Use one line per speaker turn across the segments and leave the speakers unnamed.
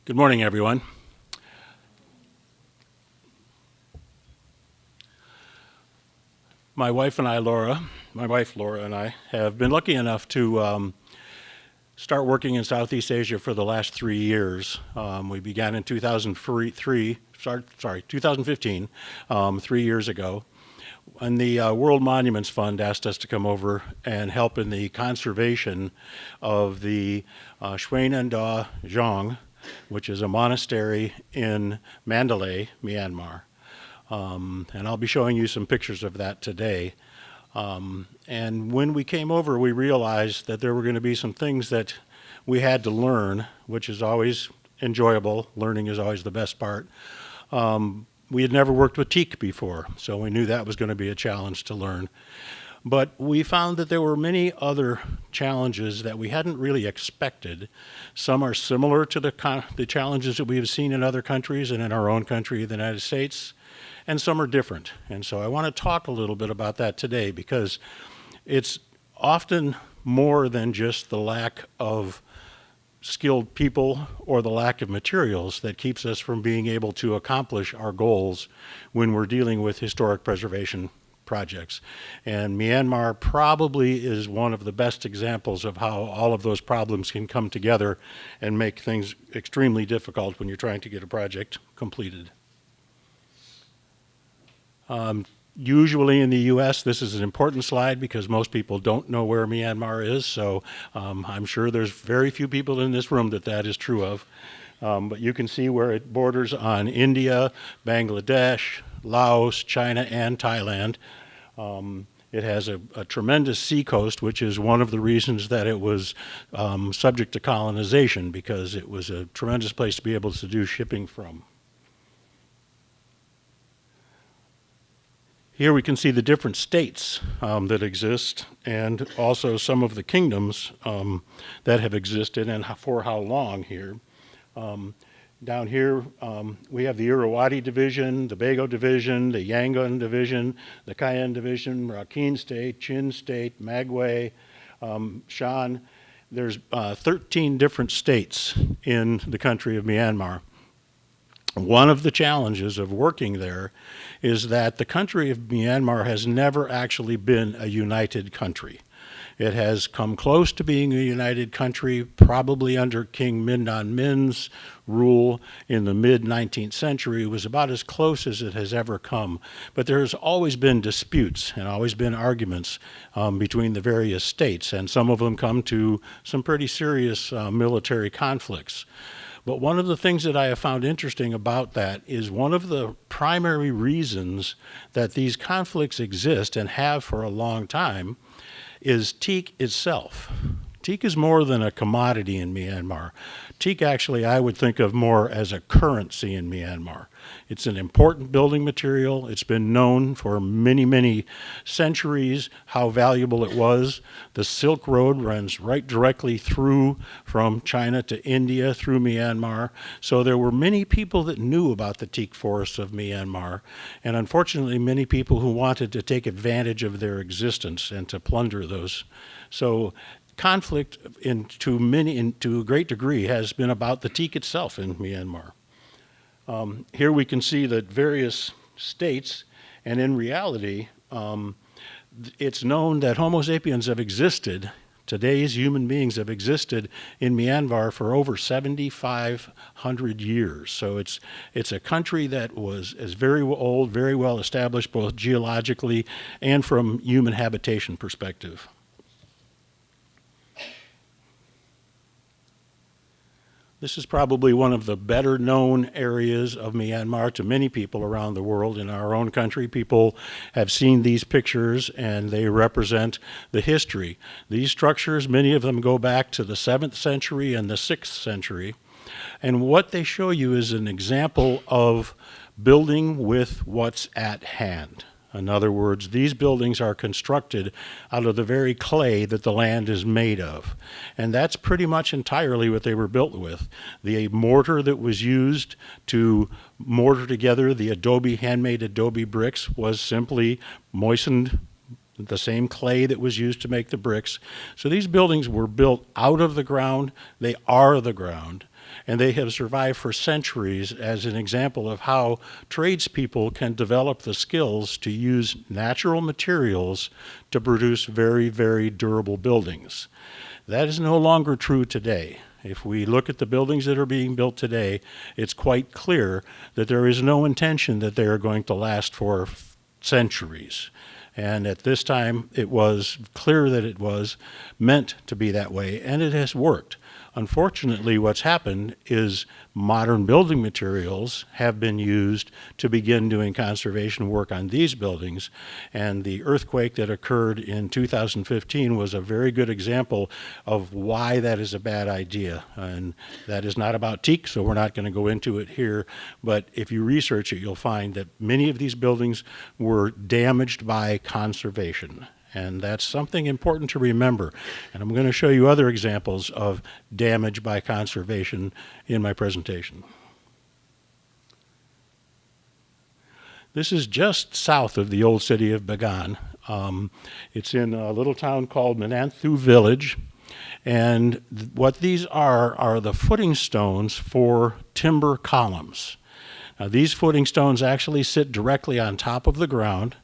Good morning, everyone. My wife Laura and I have been lucky enough to start working in Southeast Asia for the last 3 years. We began in 2015, 3 years ago. And the World Monuments Fund asked us to come over and help in the conservation of the Shuenan Da Zhang, which is a monastery in Mandalay, Myanmar. And I'll be showing you some pictures of that today. And when we came over, we realized that there were going to be some things that we had to learn, which is always enjoyable. Learning is always the best part. We had never worked with teak before, so we knew that was going to be a challenge to learn. But we found that there were many other challenges that we hadn't really expected. Some are similar to the challenges that we have seen in other countries and in our own country, the United States, and some are different. And so I want to talk a little bit about that today, because it's often more than just the lack of skilled people or the lack of materials that keeps us from being able to accomplish our goals when we're dealing with historic preservation projects. And Myanmar probably is one of the best examples of how all of those problems can come together and make things extremely difficult when you're trying to get a project completed. Usually in the U.S., this is an important slide because most people don't know where Myanmar is, so I'm sure there's very few people in this room that is true of. But you can see where it borders on India, Bangladesh, Laos, China, and Thailand. It has a tremendous seacoast, which is one of the reasons that it was subject to colonization, because it was a tremendous place to be able to do shipping from. Here we can see the different states that exist, and also some of the kingdoms that have existed and for how long here. Down here we have the Irrawaddy Division, the Bago Division, the Yangon Division, the Cayenne Division, Rakhine State, Chin State, Magway, Shan. There's 13 different states in the country of Myanmar. One of the challenges of working there is that the country of Myanmar has never actually been a united country. It has come close to being a united country, probably under King Mindan Min's rule in the mid-19th century. It was about as close as it has ever come. But there has always been disputes and always been arguments between the various states, and some of them come to some pretty serious military conflicts. But one of the things that I have found interesting about that is one of the primary reasons that these conflicts exist and have for a long time is teak itself. Teak is more than a commodity in Myanmar. Teak actually I would think of more as a currency in Myanmar. It's an important building material. It's been known for many, many centuries how valuable it was. The Silk Road runs right directly through from China to India through Myanmar. So there were many people that knew about the teak forests of Myanmar, and unfortunately many people who wanted to take advantage of their existence and to plunder those. So conflict to a great degree has been about the teak itself in Myanmar. Here we can see the various states, and in reality, it's known that Homo sapiens have existed, today's human beings have existed in Myanmar for over 7,500 years. So it's a country that is very old, very well established, both geologically and from human habitation perspective. This is probably one of the better known areas of Myanmar to many people around the world. In our own country, people have seen these pictures and they represent the history. These structures, many of them go back to the 7th century and the 6th century. And what they show you is an example of building with what's at hand. In other words, these buildings are constructed out of the very clay that the land is made of. And that's pretty much entirely what they were built with. The mortar that was used to mortar together the handmade adobe bricks was simply moistened, the same clay that was used to make the bricks. So these buildings were built out of the ground. They are the ground. and they have survived for centuries as an example of how tradespeople can develop the skills to use natural materials to produce very, very durable buildings. That is no longer true today. If we look at the buildings that are being built today, it's quite clear that there is no intention that they are going to last for centuries. And at this time, it was clear that it was meant to be that way, and it has worked. Unfortunately, what's happened is modern building materials have been used to begin doing conservation work on these buildings, and the earthquake that occurred in 2015 was a very good example of why that is a bad idea. And that is not about teak, so we're not going to go into it here, but if you research it, you'll find that many of these buildings were damaged by conservation. And that's something important to remember. And I'm going to show you other examples of damage by conservation in my presentation. This is just south of the old city of Bagan. It's in a little town called Mananthu Village. And what these are the footing stones for timber columns. Now, these footing stones actually sit directly on top of the ground.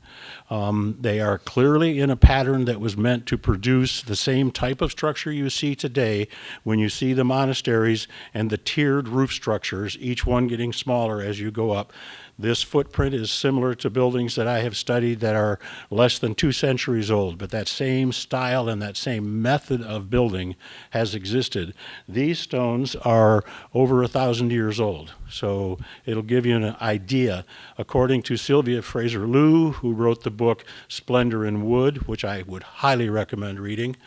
They are clearly in a pattern that was meant to produce the same type of structure you see today when you see the monasteries and the tiered roof structures, each one getting smaller as you go up. This footprint is similar to buildings that I have studied that are less than 2 centuries old, but that same style and that same method of building has existed. These stones are over 1,000 years old, so it'll give you an idea. According to Sylvia Fraser-Liu, who wrote the book Splendor in Wood, which I would highly recommend reading,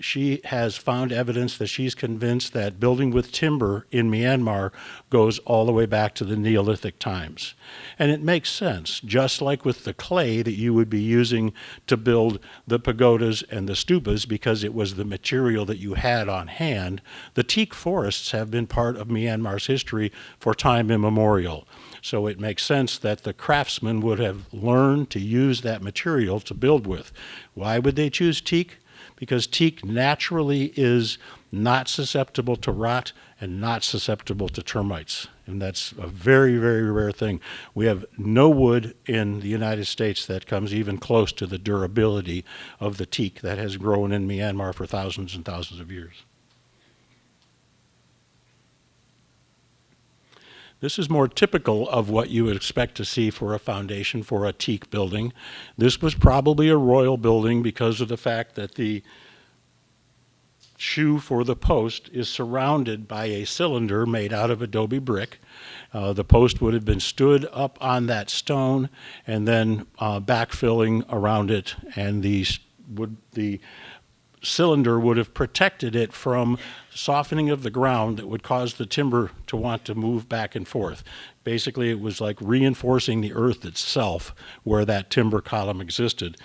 she has found evidence that she's convinced that building with timber in Myanmar goes all the way back to the Neolithic times. And it makes sense, just like with the clay that you would be using to build the pagodas and the stupas because it was the material that you had on hand. The teak forests have been part of Myanmar's history for time immemorial. So it makes sense that the craftsmen would have learned to use that material to build with. Why would they choose teak? Because teak naturally is not susceptible to rot and not susceptible to termites. And that's a very, very rare thing. We have no wood in the United States that comes even close to the durability of the teak that has grown in Myanmar for thousands and thousands of years. This is more typical of what you would expect to see for a foundation for a teak building. This was probably a royal building because of the fact that the shoe for the post is surrounded by a cylinder made out of adobe brick. The post would have been stood up on that stone and then backfilling around it, and the cylinder would have protected it from softening of the ground that would cause the timber to want to move back and forth. Basically, it was like reinforcing the earth itself where that timber column existed.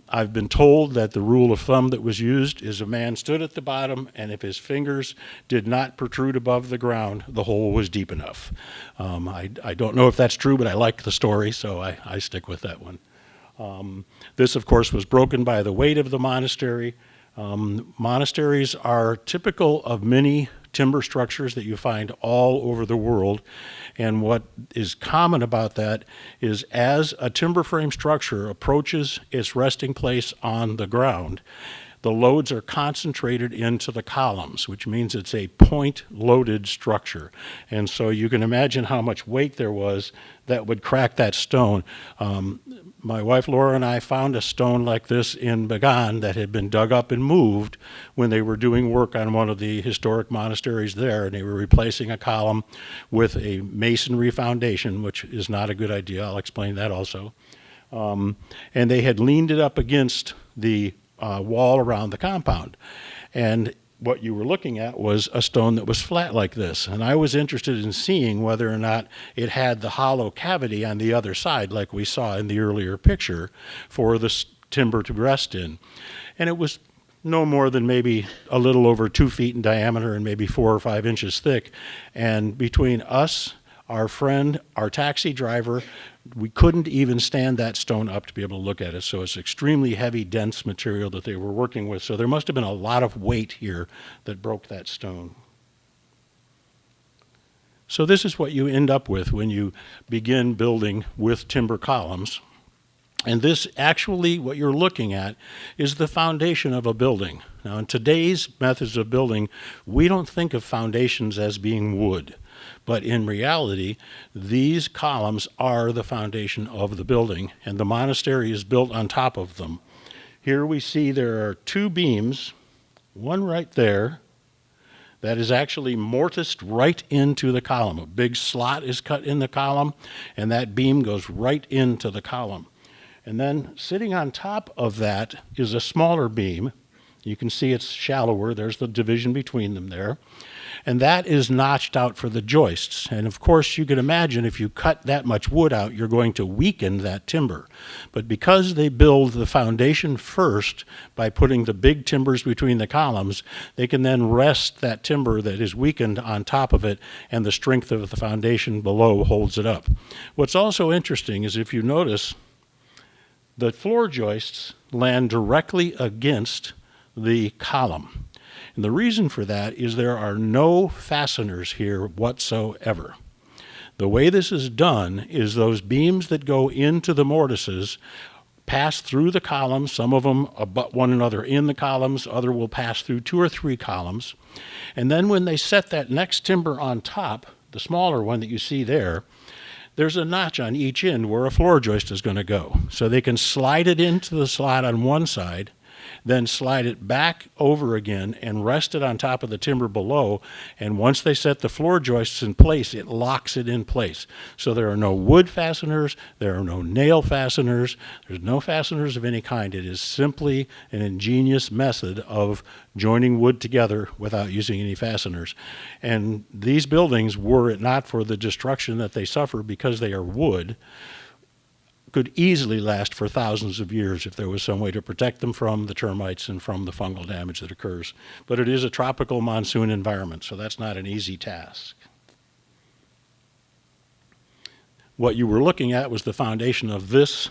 I've been told that the rule of thumb that was used is a man stood at the bottom, and if his fingers did not protrude above the ground, the hole was deep enough. I don't know if that's true, but I like the story, so I stick with that one. This, of course, was broken by the weight of the monastery. Monasteries are typical of many timber structures that you find all over the world. And what is common about that is as a timber frame structure approaches its resting place on the ground, the loads are concentrated into the columns, which means it's a point-loaded structure. And so you can imagine how much weight there was that would crack that stone. My wife Laura and I found a stone like this in Bagan that had been dug up and moved when they were doing work on one of the historic monasteries there, and they were replacing a column with a masonry foundation, which is not a good idea. I'll explain that also. And they had leaned it up against the wall around the compound. And what you were looking at was a stone that was flat like this. And I was interested in seeing whether or not it had the hollow cavity on the other side, like we saw in the earlier picture, for the timber to rest in. And it was no more than maybe a little over 2 feet in diameter and maybe 4 or 5 inches thick. And between us, our friend, our taxi driver, we couldn't even stand that stone up to be able to look at it. So it's extremely heavy, dense material that they were working with. So there must have been a lot of weight here that broke that stone. So this is what you end up with when you begin building with timber columns. And this actually, what you're looking at, is the foundation of a building. Now, in today's methods of building, we don't think of foundations as being wood. But in reality, these columns are the foundation of the building, and the monastery is built on top of them. Here we see there are two beams, one right there, that is actually mortised right into the column. A big slot is cut in the column, and that beam goes right into the column. And then sitting on top of that is a smaller beam. You can see it's shallower. There's the division between them there. And that is notched out for the joists. And of course, you can imagine if you cut that much wood out, you're going to weaken that timber. But because they build the foundation first by putting the big timbers between the columns, they can then rest that timber that is weakened on top of it, and the strength of the foundation below holds it up. What's also interesting is if you notice, the floor joists land directly against the column. And the reason for that is there are no fasteners here whatsoever. The way this is done is those beams that go into the mortises pass through the columns. Some of them abut one another in the columns. Other will pass through 2 or 3 columns. And then when they set that next timber on top, the smaller one that you see there, there's a notch on each end where a floor joist is going to go. So they can slide it into the slot on one side, then slide it back over again and rest it on top of the timber below. And once they set the floor joists in place, it locks it in place. So there are no wood fasteners, there are no nail fasteners, there's no fasteners of any kind. It is simply an ingenious method of joining wood together without using any fasteners. And these buildings, were it not for the destruction that they suffer because they are wood, could easily last for thousands of years if there was some way to protect them from the termites and from the fungal damage that occurs. But it is a tropical monsoon environment, so that's not an easy task. What you were looking at was the foundation of this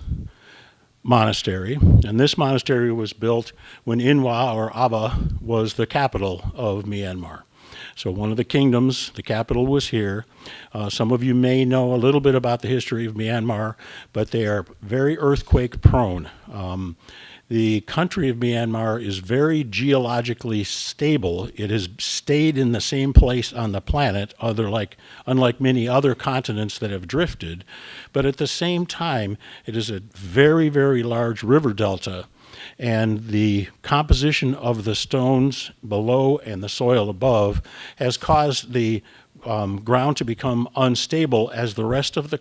monastery, and this monastery was built when Inwa or Aba was the capital of Myanmar. So one of the kingdoms, the capital was here. Some of you may know a little bit about the history of Myanmar, but they are very earthquake prone. The country of Myanmar is very geologically stable. It has stayed in the same place on the planet, unlike many other continents that have drifted. But at the same time, it is a very, very large river delta. And the composition of the stones below and the soil above has caused the ground to become unstable as the rest of the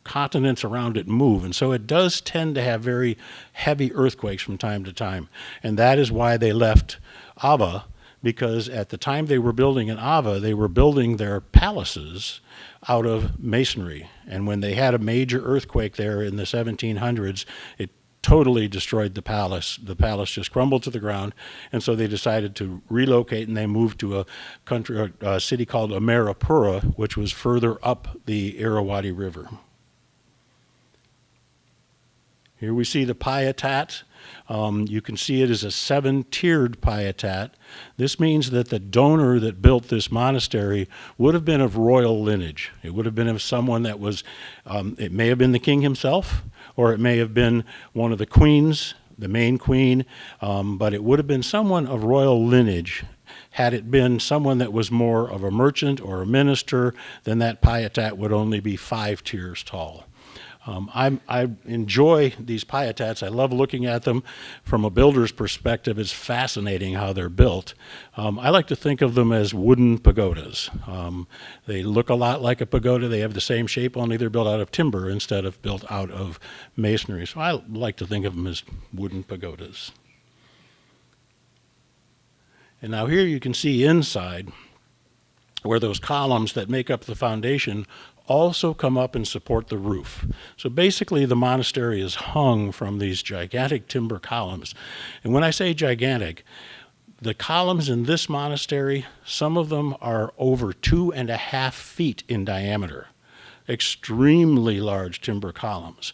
continents around it move. And so it does tend to have very heavy earthquakes from time to time. And that is why they left Ava, because at the time they were building in Ava, they were building their palaces out of masonry. And when they had a major earthquake there in the 1700s, it totally destroyed the palace. The palace just crumbled to the ground, and so they decided to relocate, and they moved to a city called Amarapura, which was further up the Irrawaddy River. Here we see the Payatat. You can see it as a 7-tiered Payatat. This means that the donor that built this monastery would have been of royal lineage. It would have been of someone that was, it may have been the king himself, or it may have been one of the queens, the main queen, but it would have been someone of royal lineage. Had it been someone that was more of a merchant or a minister, then that Payatat would only be 5 tiers tall. I enjoy these Payatats. I love looking at them. From a builder's perspective, it's fascinating how they're built. I like to think of them as wooden pagodas. They look a lot like a pagoda. They have the same shape, only they're built out of timber instead of built out of masonry. So I like to think of them as wooden pagodas. And now here you can see inside where those columns that make up the foundation also come up and support the roof. So basically the monastery is hung from these gigantic timber columns. And when I say gigantic, the columns in this monastery, some of them are over 2.5 feet in diameter. extremely large timber columns.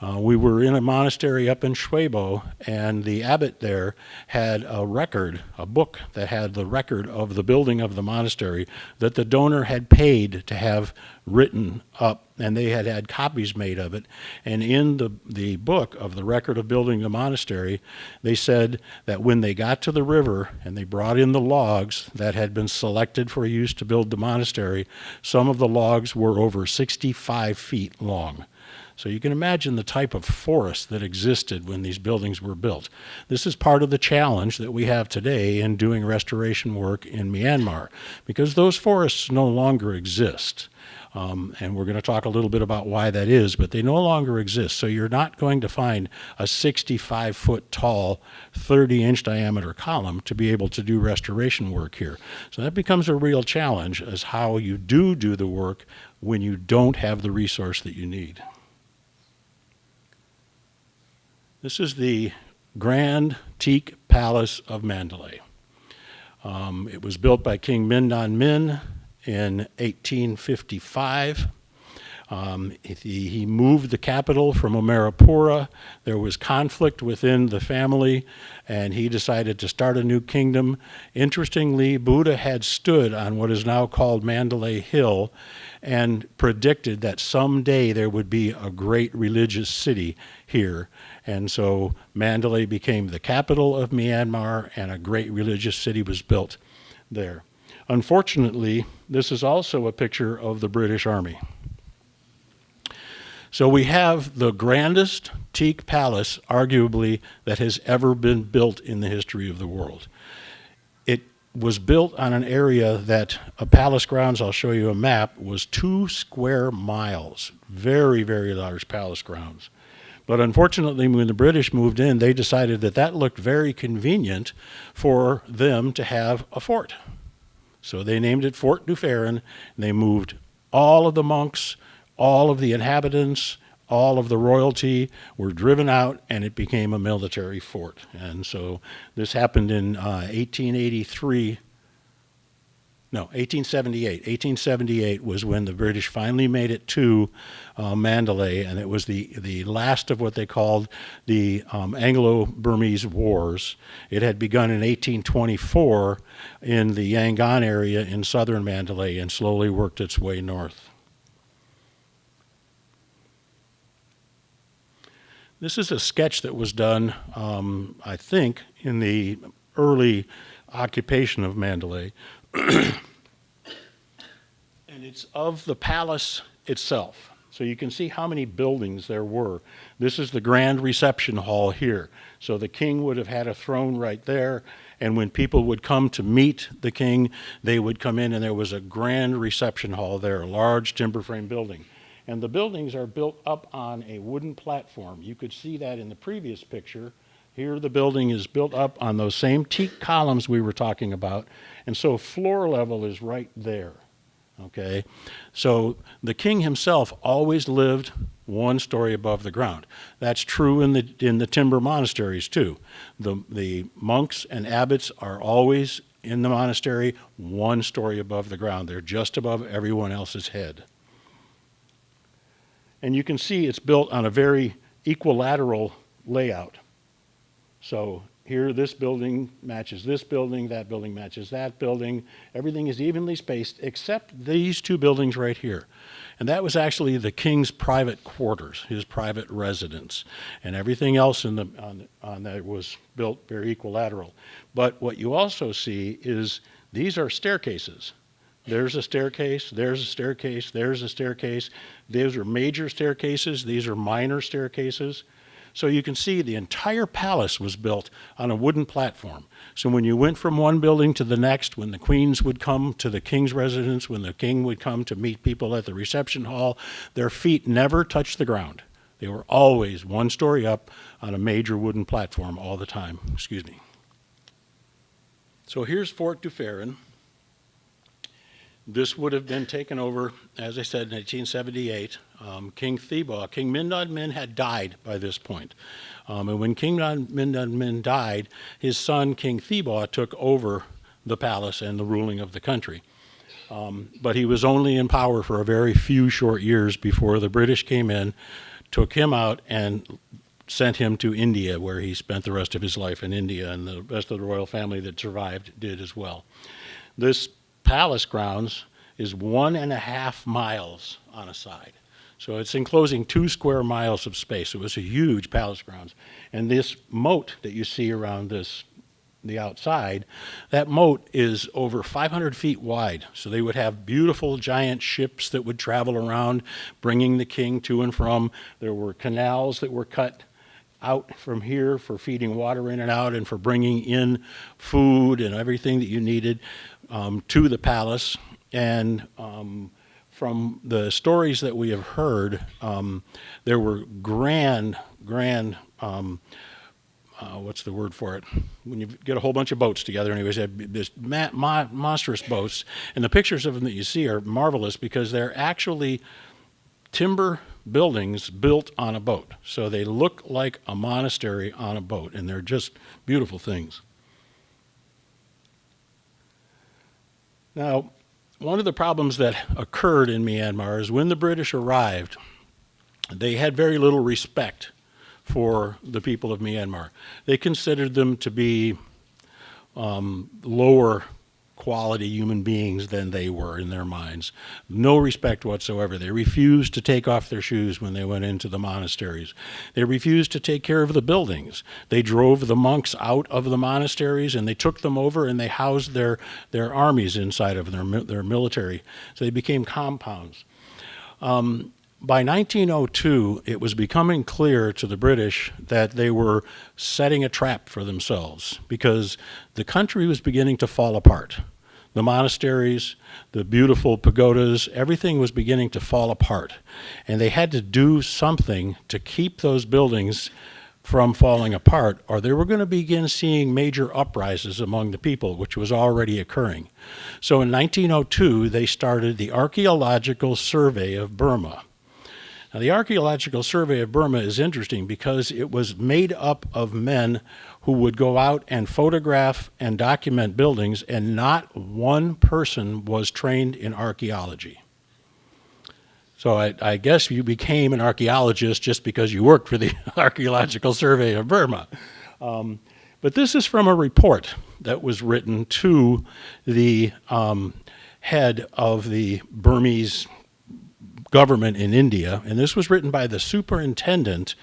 We were in a monastery up in Schwebo, and the abbot there had a record, a book that had the record of the building of the monastery that the donor had paid to have written up, and they had had copies made of it. And in the book of the record of building the monastery, they said that when they got to the river and they brought in the logs that had been selected for use to build the monastery, some of the logs were over 65 feet long. So you can imagine the type of forest that existed when these buildings were built. This is part of the challenge that we have today in doing restoration work in Myanmar, because those forests no longer exist. And we're going to talk a little bit about why that is, but they no longer exist. So you're not going to find a 65-foot tall, 30-inch diameter column to be able to do restoration work here. So that becomes a real challenge as how you do the work when you don't have the resource that you need. This is the Grand Teak Palace of Mandalay. It was built by King Mindan Min in 1855. He moved the capital from Omarapura. There was conflict within the family, and he decided to start a new kingdom. Interestingly, Buddha had stood on what is now called Mandalay Hill and predicted that someday there would be a great religious city here. And so Mandalay became the capital of Myanmar, and a great religious city was built there. Unfortunately, this is also a picture of the British Army. So we have the grandest teak palace, arguably, that has ever been built in the history of the world. It was built on an area that, palace grounds, I'll show you a map, was 2 square miles. Very, very large palace grounds. But unfortunately, when the British moved in, they decided that that looked very convenient for them to have a fort. So they named it Fort Dufferin, and they moved all of the monks, all of the inhabitants, all of the royalty were driven out, and it became a military fort. And so this happened in 1878. 1878 was when the British finally made it to Mandalay, and it was the last of what they called the Anglo-Burmese Wars. It had begun in 1824 in the Yangon area in southern Mandalay and slowly worked its way north. This is a sketch that was done, I think, in the early occupation of Mandalay. And it's of the palace itself. So you can see how many buildings there were. This is the grand reception hall here. So the king would have had a throne right there, and when people would come to meet the king, they would come in, and there was a grand reception hall there, a large timber frame building. And the buildings are built up on a wooden platform. You could see that in the previous picture. Here the building is built up on those same teak columns we were talking about, and so floor level is right there, okay? So the king himself always lived 1 story above the ground. That's true in the timber monasteries too. The monks and abbots are always in the monastery 1 story above the ground. They're just above everyone else's head. And you can see it's built on a very equilateral layout. So here this building matches this building, that building matches that building. Everything is evenly spaced except these 2 buildings right here. And that was actually the king's private quarters, his private residence. And everything else on that was built very equilateral. But what you also see is these are staircases. There's a staircase, there's a staircase, there's a staircase. Those are major staircases, these are minor staircases. So you can see the entire palace was built on a wooden platform. So when you went from one building to the next, when the queens would come to the king's residence, when the king would come to meet people at the reception hall, their feet never touched the ground. They were always 1 story up on a major wooden platform all the time. Excuse me. So here's Fort Dufferin. This would have been taken over, as I said, in 1878. King Thibaw, King Mindan Min had died by this point. And when King Mindan Min died, his son, King Thibaw, took over the palace and the ruling of the country. But he was only in power for a very few short years before the British came in, took him out, and sent him to India, where he spent the rest of his life in India, and the rest of the royal family that survived did as well. This palace grounds is 1.5 miles on a side. So it's enclosing 2 square miles of space. It was a huge palace grounds. And this moat that you see around the outside, that moat is over 500 feet wide. So they would have beautiful giant ships that would travel around, bringing the king to and from. There were canals that were cut out from here for feeding water in and out, and for bringing in food and everything that you needed to the palace. And from the stories that we have heard, there were grand, what's the word for it? When you get a whole bunch of boats together, anyways, they have this monstrous boats. And the pictures of them that you see are marvelous because they're actually timber buildings built on a boat. So they look like a monastery on a boat, and they're just beautiful things. Now, one of the problems that occurred in Myanmar is when the British arrived, they had very little respect for the people of Myanmar. They considered them to be lower quality human beings than they were in their minds. No respect whatsoever. They refused to take off their shoes when they went into the monasteries. They refused to take care of the buildings. They drove the monks out of the monasteries, and they took them over and they housed their armies inside of their military. So they became compounds. By 1902, it was becoming clear to the British that they were setting a trap for themselves because the country was beginning to fall apart. The monasteries, the beautiful pagodas, everything was beginning to fall apart. And they had to do something to keep those buildings from falling apart, or they were going to begin seeing major uprisings among the people, which was already occurring. So in 1902, they started the Archaeological Survey of Burma. Now, the Archaeological Survey of Burma is interesting because it was made up of men who would go out and photograph and document buildings, and not one person was trained in archaeology. So I guess you became an archaeologist just because you worked for the Archaeological Survey of Burma. But this is from a report that was written to the head of the Burmese government in India, and this was written by the superintendent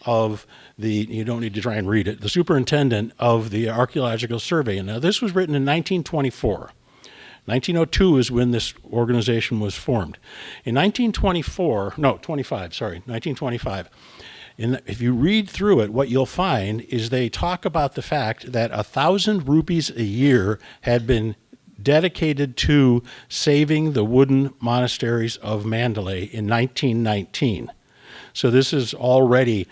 of you don't need to try and read it, the superintendent of the Archaeological Survey. And now this was written in 1924. 1902 is when this organization was formed. In 1925, if you read through it, what you'll find is they talk about the fact that 1,000 rupees a year had been dedicated to saving the wooden monasteries of Mandalay in 1919. So this is already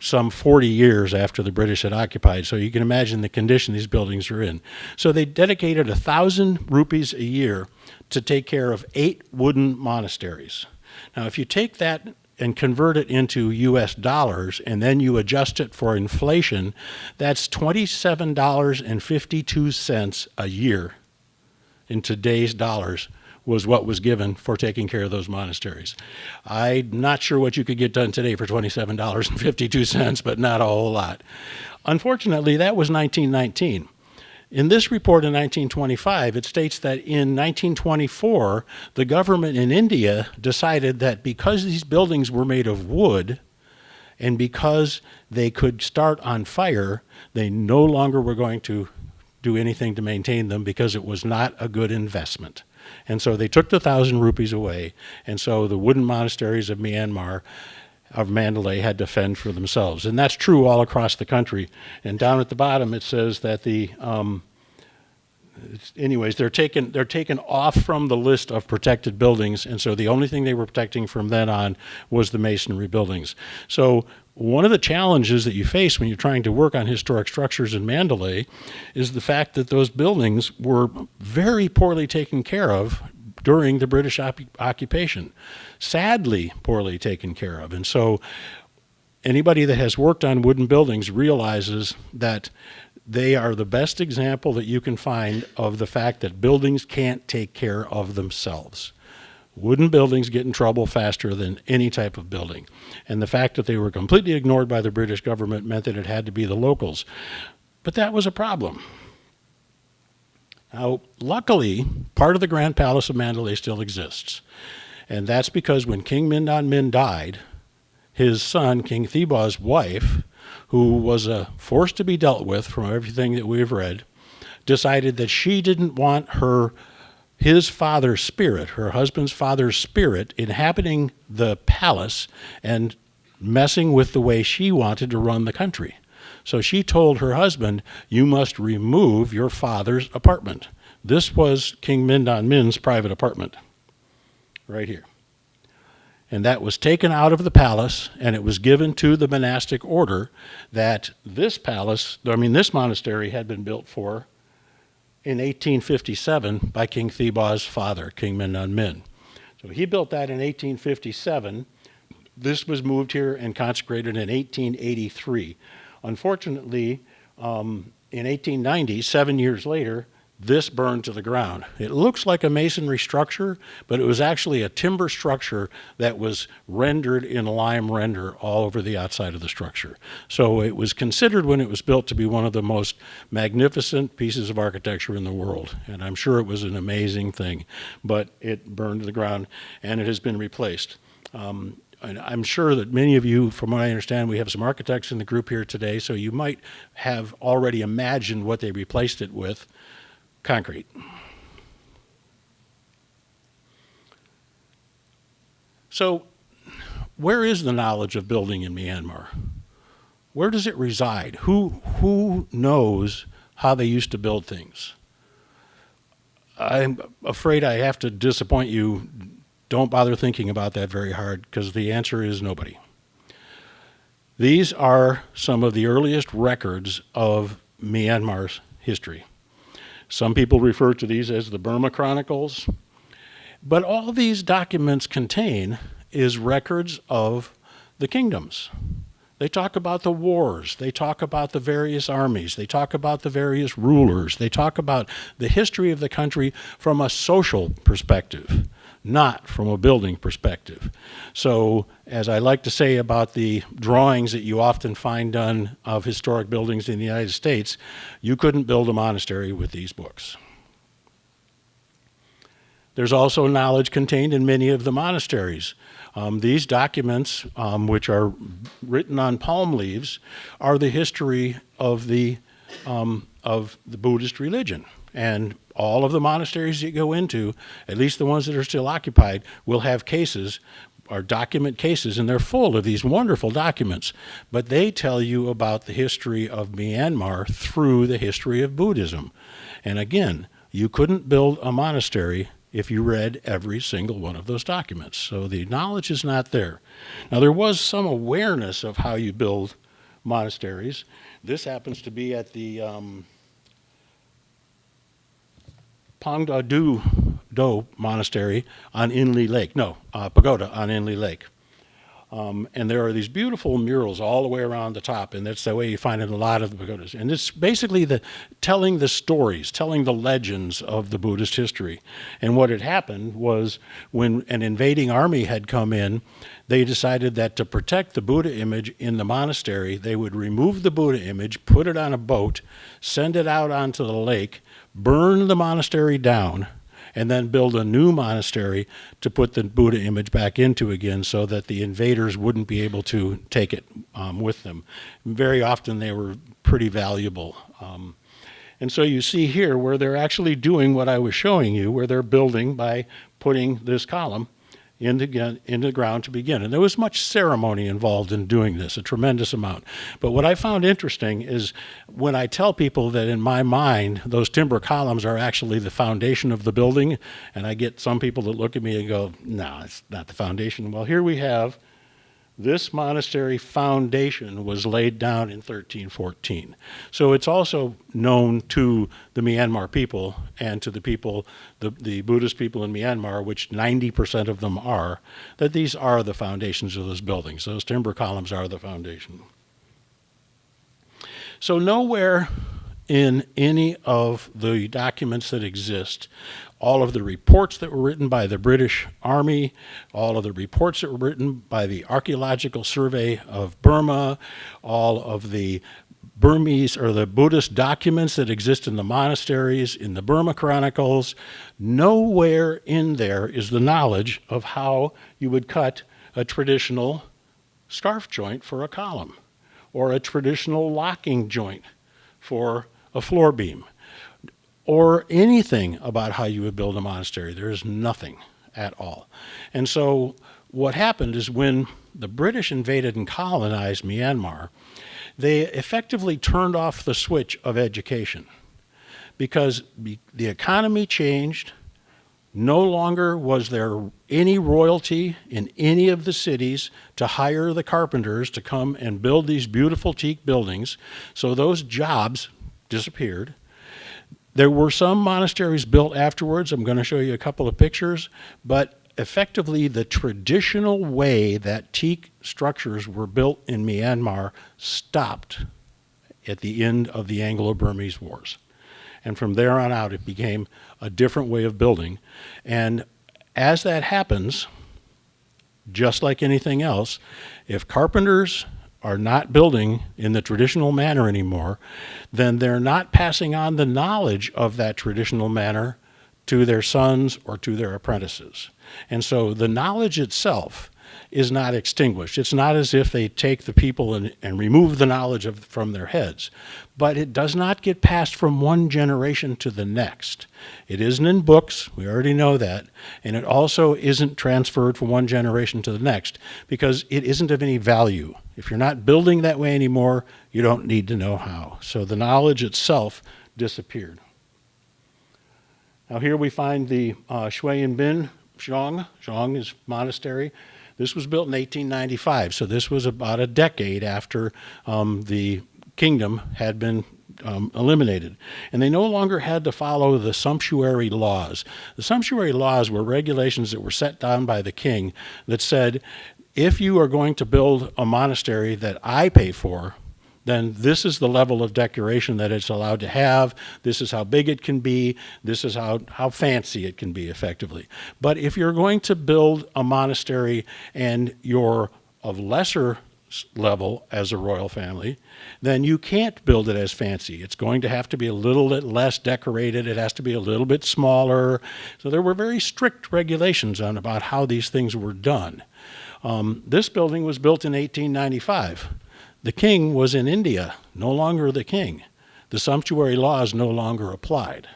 some 40 years after the British had occupied, so you can imagine the condition these buildings are in. So they dedicated 1,000 rupees a year to take care of 8 wooden monasteries. Now, if you take that and convert it into US dollars, and then you adjust it for inflation, that's $27.52 a year in today's dollars was what was given for taking care of those monasteries. I'm not sure what you could get done today for $27.52, but not a whole lot. Unfortunately, that was 1919. In this report in 1925, it states that in 1924, the government in India decided that because these buildings were made of wood, and because they could start on fire, they no longer were going to do anything to maintain them because it was not a good investment. And so they took the 1,000 rupees away, and so the wooden monasteries of Myanmar, of Mandalay, had to fend for themselves. And that's true all across the country. And down at the bottom it says that they're taken off from the list of protected buildings, and so the only thing they were protecting from then on was the masonry buildings. So one of the challenges that you face when you're trying to work on historic structures in Mandalay is the fact that those buildings were very poorly taken care of during the British occupation. Sadly, poorly taken care of. And so anybody that has worked on wooden buildings realizes that they are the best example that you can find of the fact that buildings can't take care of themselves. Wooden buildings get in trouble faster than any type of building. And the fact that they were completely ignored by the British government meant that it had to be the locals. But that was a problem. Now, luckily, part of the Grand Palace of Mandalay still exists. And that's because when King Mindon Min died, his son, King Thebaw's wife, who was a force to be dealt with from everything that we've read, decided that she didn't want his father's spirit, her husband's father's spirit, inhabiting the palace and messing with the way she wanted to run the country. So she told her husband, you must remove your father's apartment. This was King Mindon Min's private apartment, right here. And that was taken out of the palace, and it was given to the monastic order that this monastery had been built for in 1857 by King Thebaw's father, King Mindon Min. So he built that in 1857. This was moved here and consecrated in 1883. Unfortunately, in 1890, 7 years later, this burned to the ground. It looks like a masonry structure, but it was actually a timber structure that was rendered in lime render all over the outside of the structure. So it was considered when it was built to be one of the most magnificent pieces of architecture in the world. And I'm sure it was an amazing thing, but it burned to the ground and it has been replaced. And I'm sure that many of you, from what I understand, we have some architects in the group here today, so you might have already imagined what they replaced it with. Concrete. So, where is the knowledge of building in Myanmar? Where does it reside? Who knows how they used to build things? I'm afraid I have to disappoint you. Don't bother thinking about that very hard, because the answer is nobody. These are some of the earliest records of Myanmar's history. Some people refer to these as the Burma Chronicles. But all these documents contain is records of the kingdoms. They talk about the wars. They talk about the various armies. They talk about the various rulers. They talk about the history of the country from a social perspective, not from a building perspective. So, as I like to say about the drawings that you often find done of historic buildings in the United States, you couldn't build a monastery with these books. There's also knowledge contained in many of the monasteries. These documents, which are written on palm leaves, are the history of the Buddhist religion. And all of the monasteries you go into, at least the ones that are still occupied, will have cases or document cases, and they're full of these wonderful documents. But they tell you about the history of Myanmar through the history of Buddhism. And again, you couldn't build a monastery if you read every single one of those documents. So the knowledge is not there. Now, there was some awareness of how you build monasteries. This happens to be at the Pongda Do Monastery on Inle Lake. Pagoda on Inle Lake. And there are these beautiful murals all the way around the top, and that's the way you find it in a lot of the pagodas. And it's basically telling the stories, telling the legends of the Buddhist history. And what had happened was when an invading army had come in, they decided that to protect the Buddha image in the monastery, they would remove the Buddha image, put it on a boat, send it out onto the lake, burn the monastery down, and then build a new monastery to put the Buddha image back into again so that the invaders wouldn't be able to take it with them. Very often they were pretty valuable. And so you see here where they're actually doing what I was showing you, where they're building by putting this column in the ground to begin. And there was much ceremony involved in doing this, a tremendous amount. But what I found interesting is when I tell people that in my mind, those timber columns are actually the foundation of the building, and I get some people that look at me and go, no, it's not the foundation. Well, here we have this monastery foundation was laid down in 1314. So it's also known to the Myanmar people and to the people, the Buddhist people in Myanmar, which 90% of them are, that these are the foundations of those buildings. Those timber columns are the foundation. So nowhere in any of the documents that exist. All of the reports that were written by the British Army, all of the reports that were written by the Archaeological Survey of Burma, all of the Burmese or the Buddhist documents that exist in the monasteries, in the Burma Chronicles, nowhere in there is the knowledge of how you would cut a traditional scarf joint for a column, or a traditional locking joint for a floor beam, or anything about how you would build a monastery. There is nothing at all. And so what happened is when the British invaded and colonized Myanmar, they effectively turned off the switch of education because the economy changed. No longer was there any royalty in any of the cities to hire the carpenters to come and build these beautiful teak buildings. So those jobs disappeared. There were some monasteries built afterwards. I'm going to show you a couple of pictures, but effectively the traditional way that teak structures were built in Myanmar stopped at the end of the Anglo-Burmese Wars. And from there on out, it became a different way of building. And as that happens, just like anything else, if carpenters are not building in the traditional manner anymore, then they're not passing on the knowledge of that traditional manner to their sons or to their apprentices. And so the knowledge itself is not extinguished. It's not as if they take the people and remove the knowledge from their heads, but it does not get passed from one generation to the next. It isn't in books, we already know that, and it also isn't transferred from one generation to the next because it isn't of any value. If you're not building that way anymore, you don't need to know how. So the knowledge itself disappeared. Now here we find the Shui and Bin Zhong. Zhong is monastery. This was built in 1895, so this was about a decade after the kingdom had been eliminated. And they no longer had to follow the sumptuary laws. The sumptuary laws were regulations that were set down by the king that said, if you are going to build a monastery that I pay for, then this is the level of decoration that it's allowed to have. This is how big it can be. This is how fancy it can be, effectively. But if you're going to build a monastery and you're of lesser level as a royal family, then you can't build it as fancy. It's going to have to be a little bit less decorated. It has to be a little bit smaller. So there were very strict regulations on about how these things were done. This building was built in 1895. The king was in India, no longer the king. The sumptuary laws no longer applied.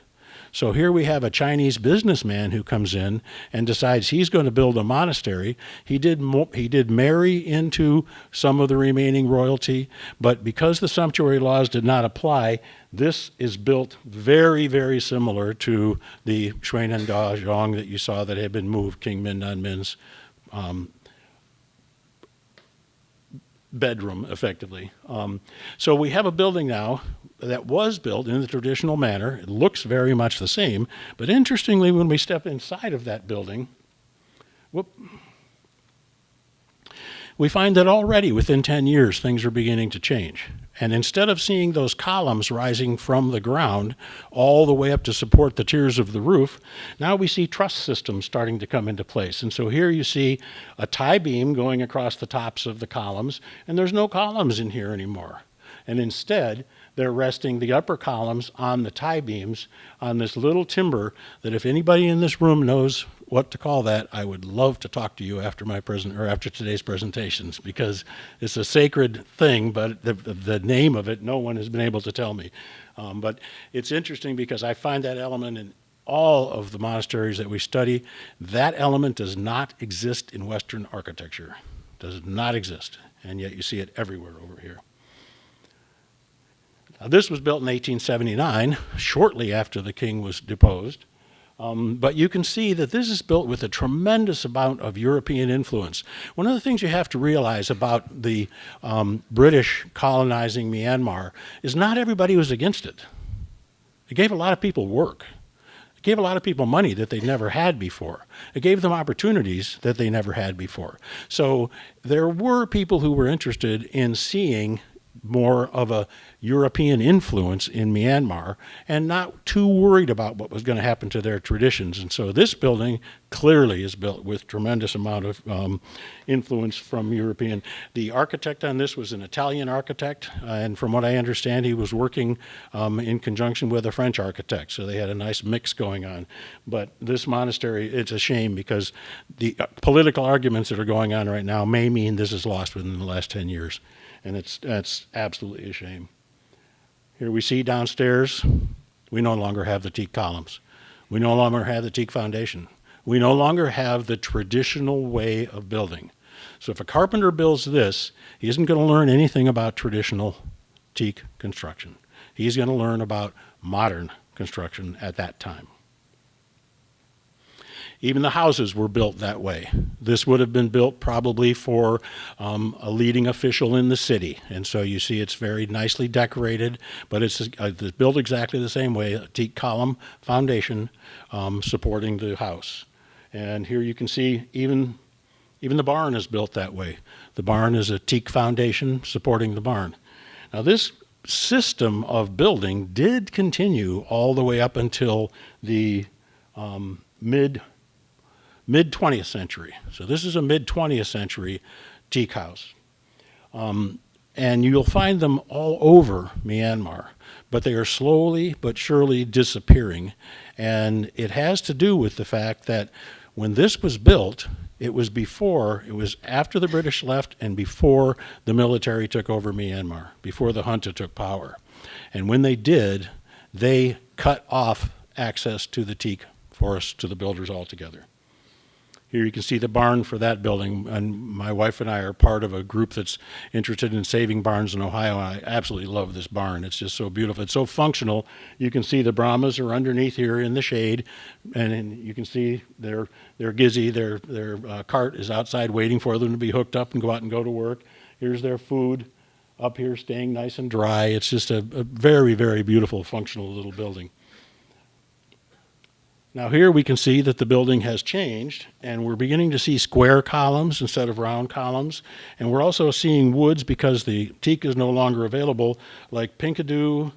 So here we have a Chinese businessman who comes in and decides he's going to build a monastery. He did marry into some of the remaining royalty, but because the sumptuary laws did not apply, this is built very, very similar to the Shuinanda Zhong that you saw that had been moved, King Min Nan Min's bedroom, effectively. So we have a building now that was built in the traditional manner. It looks very much the same, but interestingly, when we step inside of that building, we find that already within 10 years, things are beginning to change. And instead of seeing those columns rising from the ground all the way up to support the tiers of the roof, now we see truss systems starting to come into place. And so here you see a tie beam going across the tops of the columns, and there's no columns in here anymore. And instead, they're resting the upper columns on the tie beams on this little timber that if anybody in this room knows what to call that, I would love to talk to you after after today's presentations, because it's a sacred thing, but the name of it, no one has been able to tell me. But it's interesting because I find that element in all of the monasteries that we study. That element does not exist in Western architecture, does not exist, and yet you see it everywhere over here. Now, this was built in 1879, shortly after the king was deposed. But you can see that this is built with a tremendous amount of European influence. One of the things you have to realize about the British colonizing Myanmar is not everybody was against it. It gave a lot of people work. It gave a lot of people money that they'd never had before. It gave them opportunities that they never had before. So there were people who were interested in seeing more of a European influence in Myanmar and not too worried about what was going to happen to their traditions. And so this building clearly is built with tremendous amount of influence from European. The architect on this was an Italian architect, and from what I understand, he was working in conjunction with a French architect, so they had a nice mix going on. But this monastery, it's a shame because the political arguments that are going on right now may mean this is lost within the last 10 years, and that's absolutely a shame. Here we see downstairs, we no longer have the teak columns. We no longer have the teak foundation. We no longer have the traditional way of building. So if a carpenter builds this, he isn't going to learn anything about traditional teak construction. He's going to learn about modern construction at that time. Even the houses were built that way. This would have been built probably for a leading official in the city. And so you see it's very nicely decorated, but it's built exactly the same way, a teak column foundation supporting the house. And here you can see even the barn is built that way. The barn is a teak foundation supporting the barn. Now this system of building did continue all the way up until the mid-20th century. So this is a mid-20th century teak house. And you'll find them all over Myanmar, but they are slowly but surely disappearing. And it has to do with the fact that when this was built, it was after the British left and before the military took over Myanmar, before the junta took power. And when they did, they cut off access to the teak forests to the builders altogether. Here you can see the barn for that building, and my wife and I are part of a group that's interested in saving barns in Ohio, and I absolutely love this barn. It's just so beautiful. It's so functional. You can see the Brahmas are underneath here in the shade, and you can see their gizzy, their cart is outside waiting for them to be hooked up and go out and go to work. Here's their food up here staying nice and dry. It's just a very, very beautiful, functional little building. Now here we can see that the building has changed, and we're beginning to see square columns instead of round columns. And we're also seeing woods, because the teak is no longer available, like pinkadu,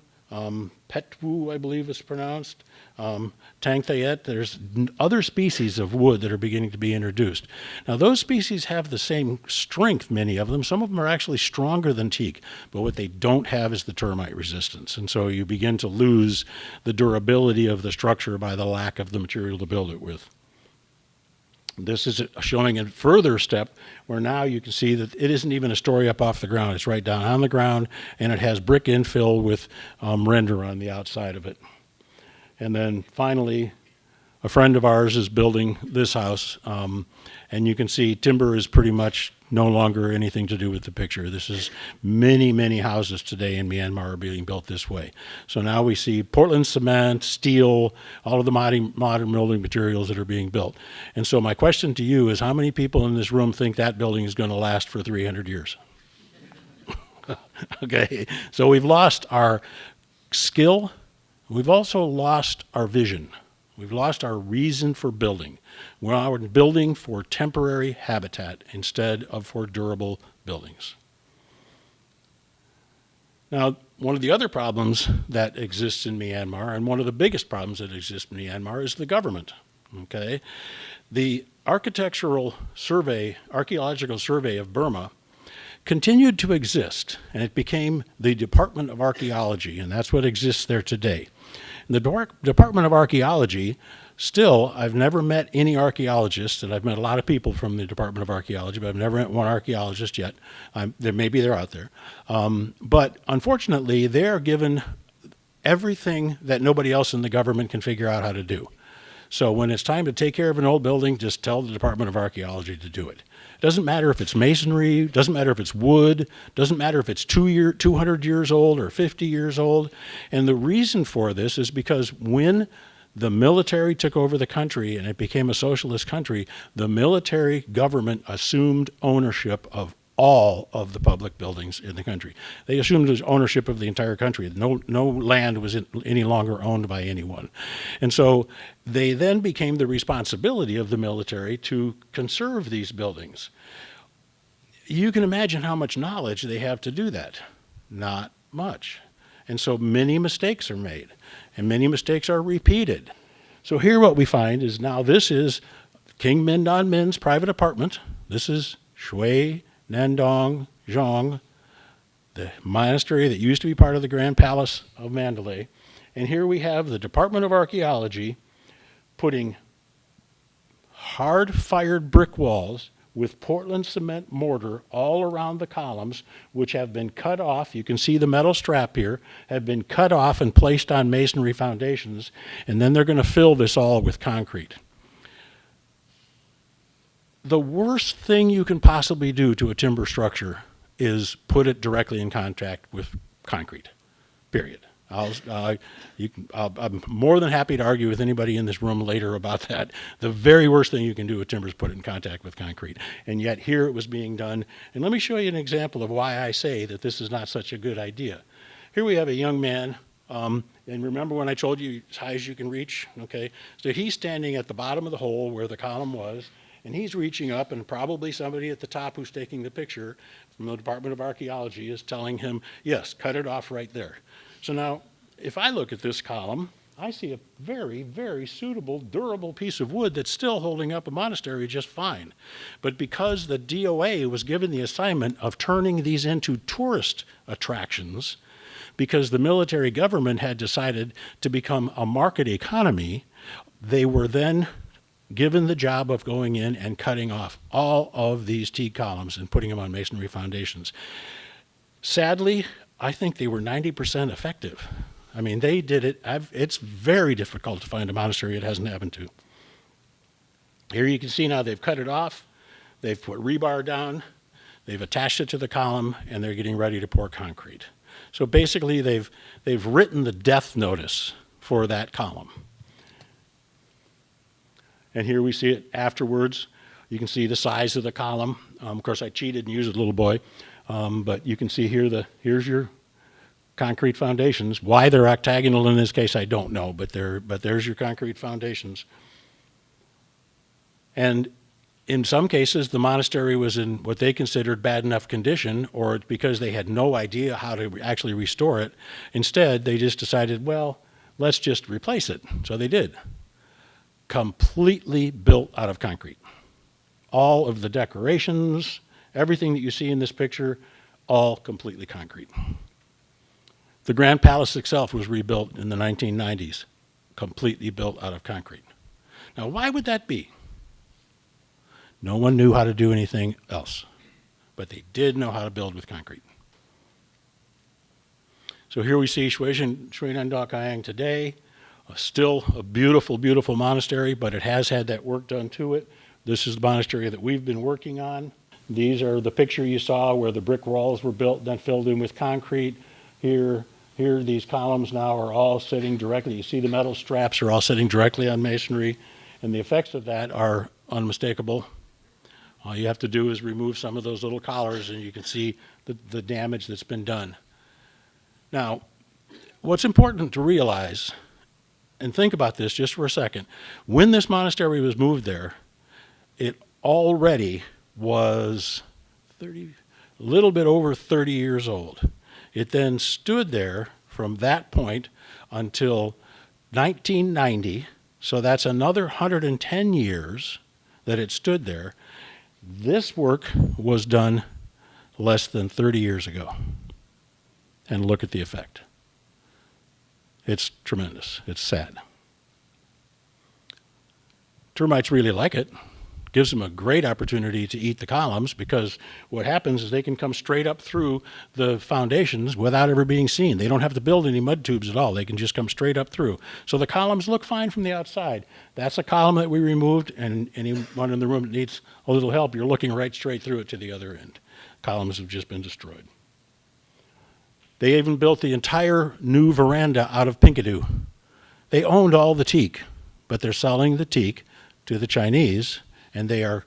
petwu, I believe it's pronounced, tangthayet. There's other species of wood that are beginning to be introduced. Now those species have the same strength, many of them. Some of them are actually stronger than teak, but what they don't have is the termite resistance. And so you begin to lose the durability of the structure by the lack of the material to build it with. This is showing a further step where now you can see that it isn't even a story up off the ground. It's right down on the ground, and it has brick infill with render on the outside of it. And then finally, a friend of ours is building this house, and you can see timber is pretty much no longer anything to do with the picture. This is many, many houses today in Myanmar are being built this way. So now we see Portland cement, steel, all of the modern building materials that are being built. And so my question to you is, how many people in this room think that building is going to last for 300 years? Okay, so we've lost our skill. We've also lost our vision. We've lost our reason for building. We're now building for temporary habitat instead of for durable buildings. Now, one of the other problems that exists in Myanmar, and one of the biggest problems that exists in Myanmar, is the government. Okay? The architectural survey, archaeological survey of Burma continued to exist, and it became the Department of Archaeology, and that's what exists there today. And the Department of Archaeology, still, I've never met any archaeologists, and I've met a lot of people from the Department of Archaeology, but I've never met one archaeologist yet. Maybe they're out there. But unfortunately, they're given everything that nobody else in the government can figure out how to do. So when it's time to take care of an old building, just tell the Department of Archaeology to do it. Doesn't matter if it's masonry, doesn't matter if it's wood, doesn't matter if it's 200 years old or 50 years old. And the reason for this is because when the military took over the country and it became a socialist country, the military government assumed ownership of all of the public buildings in the country. They assumed ownership of the entire country. No land was any longer owned by anyone. And so they then became the responsibility of the military to conserve these buildings. You can imagine how much knowledge they have to do that. Not much. And so many mistakes are made, and many mistakes are repeated. So here what we find is now this is King Mindon Min's private apartment. This is Shui Nandong Zhong, the monastery that used to be part of the Grand Palace of Mandalay. And here we have the Department of Archaeology putting hard-fired brick walls with Portland cement mortar all around the columns, which have been cut off. You can see the metal strap here, have been cut off and placed on masonry foundations, and then they're going to fill this all with concrete. The worst thing you can possibly do to a timber structure is put it directly in contact with concrete, period. I'm more than happy to argue with anybody in this room later about that. The very worst thing you can do with timber is put it in contact with concrete. And yet here it was being done. And let me show you an example of why I say that this is not such a good idea. Here we have a young man, and remember when I told you as high as you can reach? Okay, so he's standing at the bottom of the hole where the column was, and he's reaching up, and probably somebody at the top who's taking the picture from the Department of Archaeology is telling him, yes, cut it off right there. So now, if I look at this column, I see a very, very suitable, durable piece of wood that's still holding up a monastery just fine. But because the DOA was given the assignment of turning these into tourist attractions, because the military government had decided to become a market economy, they were then given the job of going in and cutting off all of these teak columns and putting them on masonry foundations. Sadly, I think they were 90% effective. I mean, they did it. It's very difficult to find a monastery it hasn't happened to. Here you can see now they've cut it off. They've put rebar down. They've attached it to the column, and they're getting ready to pour concrete. So basically, they've written the death notice for that column. And here we see it afterwards. You can see the size of the column. Of course, I cheated and used a little boy. But you can see here, here's your concrete foundations. Why they're octagonal in this case, I don't know, but there's your concrete foundations. And in some cases, the monastery was in what they considered bad enough condition, or it's because they had no idea how to actually restore it. Instead, they just decided, well, let's just replace it. So they did. Completely built out of concrete. All of the decorations, everything that you see in this picture, all completely concrete. The Grand Palace itself was rebuilt in the 1990s, completely built out of concrete. Now, why would that be? No one knew how to do anything else, but they did know how to build with concrete. So here we see Shui Nandong today, still a beautiful, beautiful monastery, but it has had that work done to it. This is the monastery that we've been working on. These are the picture you saw where the brick walls were built, then filled in with concrete. Here, these columns now are all sitting directly. You see the metal straps are all sitting directly on masonry, and the effects of that are unmistakable. All you have to do is remove some of those little collars, and you can see the damage that's been done. Now, what's important to realize, and think about this just for a second, when this monastery was moved there, it already was a little bit over 30 years old. It then stood there from that point until 1990, so that's another 110 years that it stood there. This work was done less than 30 years ago. And look at the effect. It's tremendous. It's sad. Termites really like it. Gives them a great opportunity to eat the columns, because what happens is they can come straight up through the foundations without ever being seen. They don't have to build any mud tubes at all. They can just come straight up through. So the columns look fine from the outside. That's a column that we removed, and anyone in the room that needs a little help, you're looking right straight through it to the other end. Columns have just been destroyed. They even built the entire new veranda out of pinkadoo. They owned all the teak, but they're selling the teak to the Chinese, and they are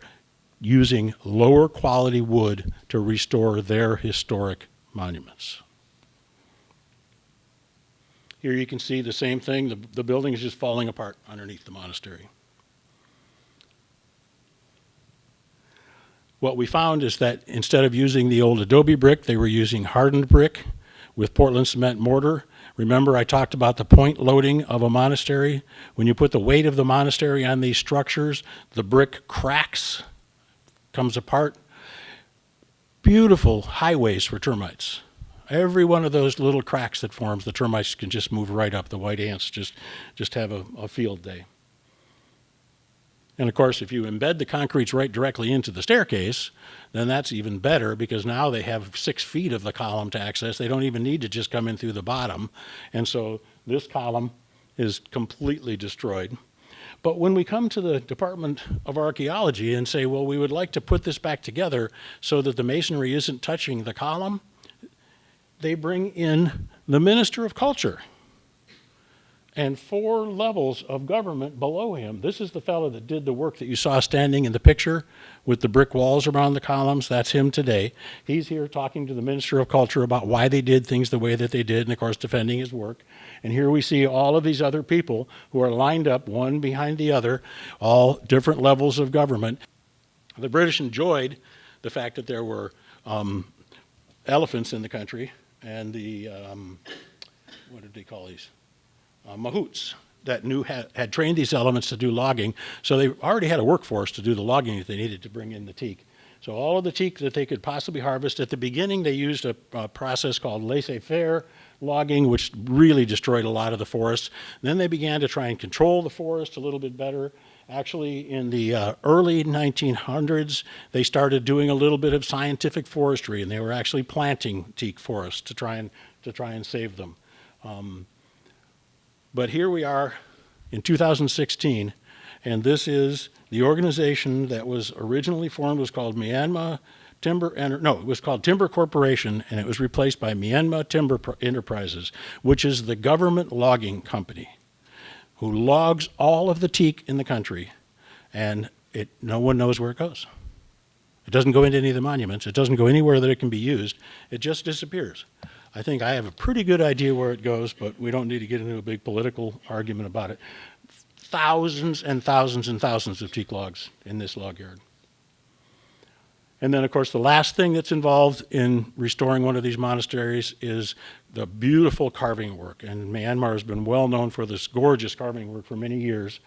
using lower quality wood to restore their historic monuments. Here you can see the same thing. The building is just falling apart underneath the monastery. What we found is that instead of using the old adobe brick, they were using hardened brick, with Portland cement mortar. Remember I talked about the point loading of a monastery? When you put the weight of the monastery on these structures, the brick cracks, comes apart. Beautiful highways for termites. Every one of those little cracks that forms, the termites can just move right up. The white ants just have a field day. And of course, if you embed the concretes right directly into the staircase, then that's even better, because now they have 6 feet of the column to access. They don't even need to just come in through the bottom. And so this column is completely destroyed. But when we come to the Department of Archaeology and say, well, we would like to put this back together so that the masonry isn't touching the column, they bring in the Minister of Culture and 4 levels of government below him. This is the fellow that did the work that you saw standing in the picture with the brick walls around the columns. That's him today. He's here talking to the Minister of Culture about why they did things the way that they did, and of course defending his work. And here we see all of these other people who are lined up one behind the other, all different levels of government. The British enjoyed the fact that there were elephants in the country, and the, what did they call these? Mahouts that had trained these elements to do logging. So they already had a workforce to do the logging that they needed to bring in the teak. So all of the teak that they could possibly harvest, at the beginning they used a process called laissez-faire logging, which really destroyed a lot of the forests. Then they began to try and control the forest a little bit better. Actually, in the early 1900s, they started doing a little bit of scientific forestry, and they were actually planting teak forests to try and save them. But here we are in 2016, and this is the organization that was originally formed, was called Myanmar Timber, it was called Timber Corporation, and it was replaced by Myanmar Timber Enterprises, which is the government logging company who logs all of the teak in the country, and no one knows where it goes. It doesn't go into any of the monuments. It doesn't go anywhere that it can be used. It just disappears. I think I have a pretty good idea where it goes, but we don't need to get into a big political argument about it. Thousands and thousands and thousands of teak logs in this log yard. And then, of course, the last thing that's involved in restoring one of these monasteries is the beautiful carving work. And Myanmar has been well known for this gorgeous carving work for many years.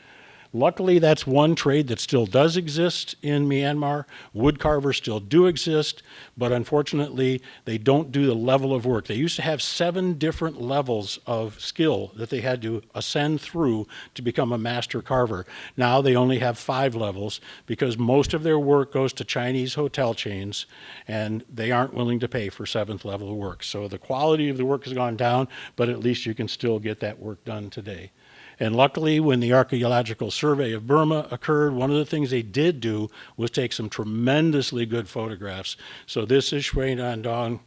Luckily, that's one trade that still does exist in Myanmar. Wood carvers still do exist, but unfortunately, they don't do the level of work. They used to have 7 different levels of skill that they had to ascend through to become a master carver. Now they only have 5 levels because most of their work goes to Chinese hotel chains, and they aren't willing to pay for 7th level of work. So the quality of the work has gone down, but at least you can still get that work done today. And luckily, when the archaeological survey of Burma occurred, one of the things they did do was take some tremendously good photographs. So this is Shui Nandong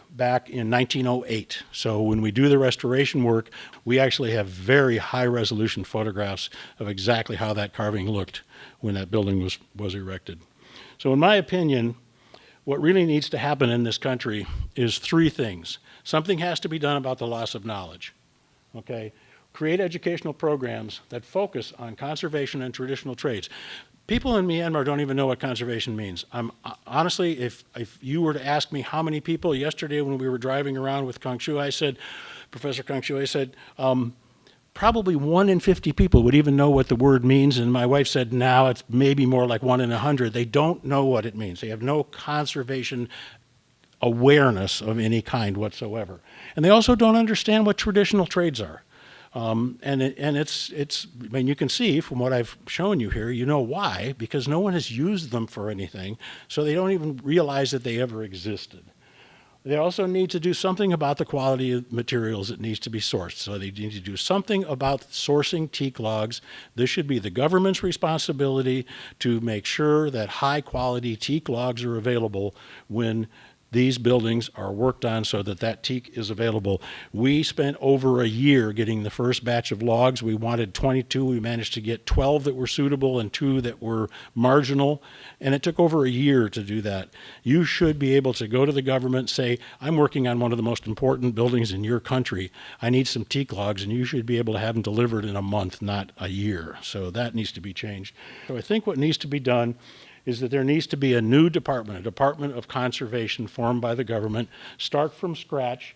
back in 1908. So when we do the restoration work, we actually have very high-resolution photographs of exactly how that carving looked when that building was erected. So in my opinion, what really needs to happen in this country is 3 things. Something has to be done about the loss of knowledge, okay? Create educational programs that focus on conservation and traditional trades. People in Myanmar don't even know what conservation means. Honestly, if you were to ask me how many people yesterday when we were driving around with Professor Kang Shui, I said, probably 1 in 50 people would even know what the word means, and my wife said now it's maybe more like 1 in 100. They don't know what it means. They have no conservation awareness of any kind whatsoever. And they also don't understand what traditional trades are. You can see from what I've shown you here, you know why, because no one has used them for anything, so they don't even realize that they ever existed. They also need to do something about the quality of materials that needs to be sourced. So they need to do something about sourcing teak logs. This should be the government's responsibility to make sure that high quality teak logs are available when these buildings are worked on so that that teak is available. We spent over a year getting the first batch of logs. We wanted 22. We managed to get 12 that were suitable and 2 that were marginal, and it took over a year to do that. You should be able to go to the government and say, I'm working on one of the most important buildings in your country. I need some teak logs, and you should be able to have them delivered in a month, not a year. So that needs to be changed. So I think what needs to be done is that there needs to be a new department, a Department of Conservation formed by the government, start from scratch.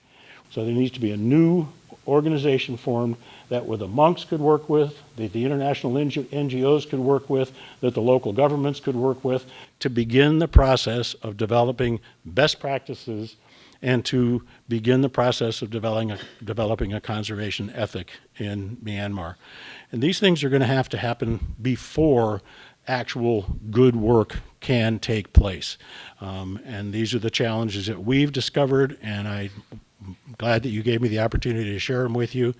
So there needs to be a new organization formed that where the monks could work with, that the international NGOs could work with, that the local governments could work with, to begin the process of developing best practices and to begin the process of developing a conservation ethic in Myanmar. And these things are going to happen before actual good work can take place. And these are the challenges that we've discovered, and I'm glad that you gave me the opportunity to share them with you.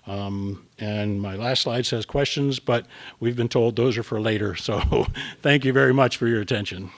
And my last slide says questions, but we've been told those are for later. So thank you very much for your attention.